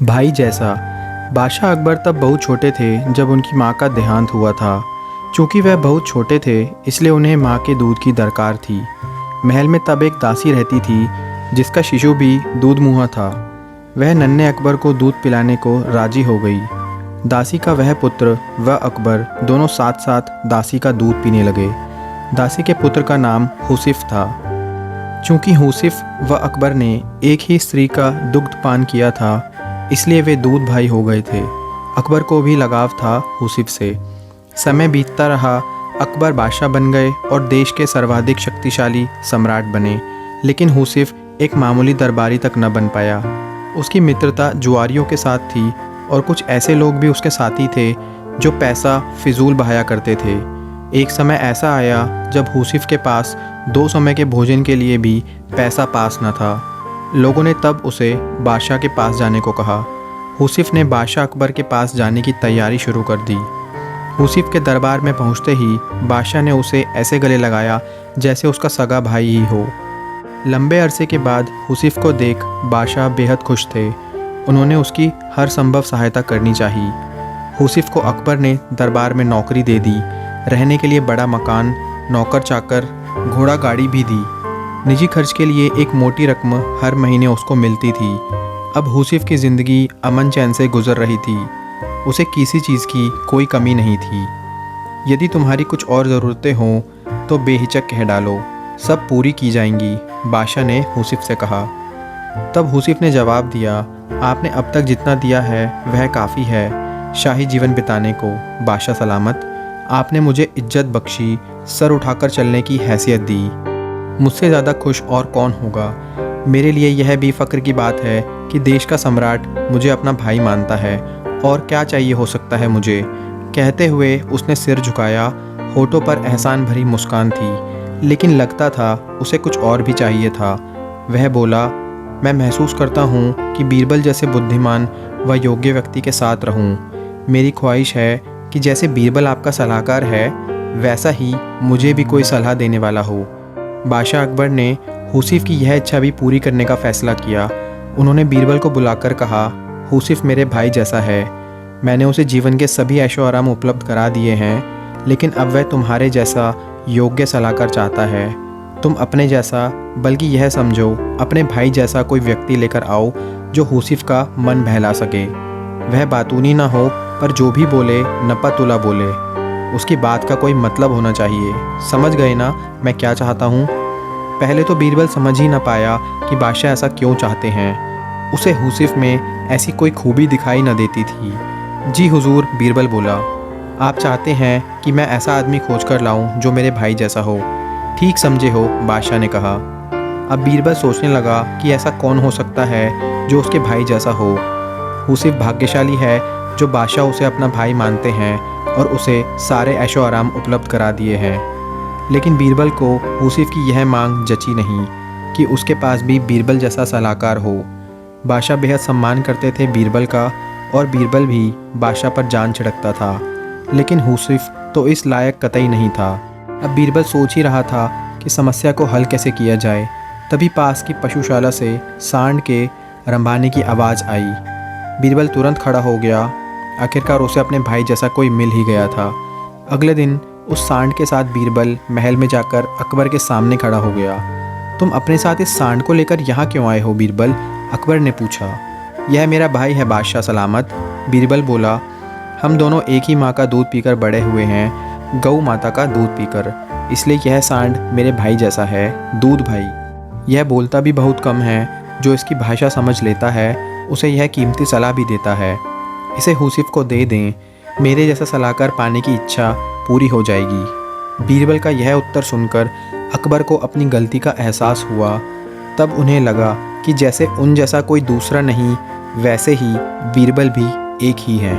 भाई जैसा। बादशाह अकबर तब बहुत छोटे थे जब उनकी माँ का देहांत हुआ था। चूँकि वह बहुत छोटे थे इसलिए उन्हें माँ के दूध की दरकार थी। महल में तब एक दासी रहती थी जिसका शिशु भी दूध मुँहा था। वह नन्हे अकबर को दूध पिलाने को राजी हो गई। दासी का वह पुत्र व अकबर दोनों साथ साथ दासी का दूध पीने लगे। दासी के पुत्र का नाम हुसिफ था। चूँकि हुसिफ व अकबर ने एक ही स्त्री का दुग्ध पान किया था इसलिए वे दूध भाई हो गए थे। अकबर को भी लगाव था हुसिफ से। समय बीतता रहा, अकबर बादशाह बन गए और देश के सर्वाधिक शक्तिशाली सम्राट बने। लेकिन हुसिफ एक मामूली दरबारी तक न बन पाया। उसकी मित्रता जुआरियों के साथ थी और कुछ ऐसे लोग भी उसके साथी थे जो पैसा फिजूल बहाया करते थे। एक समय ऐसा आया जब हुसिफ के पास 2 समय के भोजन के लिए भी पैसा पास न था। लोगों ने तब उसे बादशाह के पास जाने को कहा। हुसिफ ने बादशाह अकबर के पास जाने की तैयारी शुरू कर दी। हुसिफ के दरबार में पहुंचते ही बादशाह ने उसे ऐसे गले लगाया जैसे उसका सगा भाई ही हो। लंबे अरसे के बाद हुसिफ को देख बादशाह बेहद खुश थे। उन्होंने उसकी हर संभव सहायता करनी चाहिए। हुसिफ को अकबर ने दरबार में नौकरी दे दी, रहने के लिए बड़ा मकान, नौकर चाकर, घोड़ा गाड़ी भी दी। निजी खर्च के लिए एक मोटी रकम हर महीने उसको मिलती थी। अब हुसिफ की ज़िंदगी अमन चैन से गुजर रही थी। उसे किसी चीज़ की कोई कमी नहीं थी। यदि तुम्हारी कुछ और ज़रूरतें हों तो बेहिचक कह डालो, सब पूरी की जाएंगी, बादशाह ने हुसिफ से कहा। तब हुसिफ ने जवाब दिया, आपने अब तक जितना दिया है वह काफ़ी है शाही जीवन बिताने को, बादशाह सलामत। आपने मुझे इज्जत बख्शी, सर उठाकर चलने की हैसियत दी। मुझसे ज़्यादा खुश और कौन होगा। मेरे लिए यह भी फ़ख्र की बात है कि देश का सम्राट मुझे अपना भाई मानता है, और क्या चाहिए हो सकता है मुझे। कहते हुए उसने सिर झुकाया। होठों पर एहसान भरी मुस्कान थी, लेकिन लगता था उसे कुछ और भी चाहिए था। वह बोला, मैं महसूस करता हूँ कि बीरबल जैसे बुद्धिमान व योग्य व्यक्ति के साथ रहूँ। मेरी ख्वाहिश है कि जैसे बीरबल आपका सलाहकार है वैसा ही मुझे भी कोई सलाह देने वाला हो। बादशाह अकबर ने हुसिफ की यह इच्छा भी पूरी करने का फ़ैसला किया। उन्होंने बीरबल को बुलाकर कहा, हुसिफ मेरे भाई जैसा है। मैंने उसे जीवन के सभी ऐशो आराम उपलब्ध करा दिए हैं, लेकिन अब वह तुम्हारे जैसा योग्य सलाहकार चाहता है। तुम अपने जैसा, बल्कि यह समझो अपने भाई जैसा कोई व्यक्ति लेकर आओ जो हुसिफ का मन बहला सके। वह बातूनी ना हो, पर जो भी बोले नपा तुला बोले। उसकी बात का कोई मतलब होना चाहिए। समझ गए ना मैं क्या चाहता हूँ। पहले तो बीरबल समझ ही ना पाया कि बादशाह ऐसा क्यों चाहते हैं। उसे हुसिफ में ऐसी कोई खूबी दिखाई न देती थी। जी हुजूर, बीरबल बोला, आप चाहते हैं कि मैं ऐसा आदमी खोज कर लाऊं जो मेरे भाई जैसा हो। ठीक समझे हो, बादशाह ने कहा। अब बीरबल सोचने लगा कि ऐसा कौन हो सकता है जो उसके भाई जैसा हो। हुसिफ भाग्यशाली है जो बादशाह उसे अपना भाई मानते हैं और उसे सारे ऐशो आराम उपलब्ध करा दिए हैं। लेकिन बीरबल को हुसिफ की यह मांग जची नहीं कि उसके पास भी बीरबल जैसा सलाहकार हो। बादशाह बेहद सम्मान करते थे बीरबल का, और बीरबल भी बादशाह पर जान छिड़कता था। लेकिन हुसिफ तो इस लायक कतई नहीं था। अब बीरबल सोच ही रहा था कि समस्या को हल कैसे किया जाए। तभी पास की पशुशाला से सांड के रंभाने की आवाज़ आई। बीरबल तुरंत खड़ा हो गया। आखिरकार उसे अपने भाई जैसा कोई मिल ही गया था। अगले दिन उस सांड के साथ बीरबल महल में जाकर अकबर के सामने खड़ा हो गया। तुम अपने साथ इस सांड को लेकर यहाँ क्यों आए हो बीरबल? अकबर ने पूछा। यह मेरा भाई है बादशाह सलामत, बीरबल बोला। हम दोनों एक ही माँ का दूध पीकर बड़े हुए हैं, गऊ माता का दूध पीकर, इसलिए यह सांड मेरे भाई जैसा है, दूध भाई। यह बोलता भी बहुत कम है। जो इसकी भाषा समझ लेता है उसे यह कीमती सलाह भी देता है। इसे हुसिफ को दे दें, मेरे जैसा सलाहकार पाने की इच्छा पूरी हो जाएगी। बीरबल का यह उत्तर सुनकर अकबर को अपनी गलती का एहसास हुआ। तब उन्हें लगा कि जैसे उन जैसा कोई दूसरा नहीं, वैसे ही बीरबल भी एक ही है।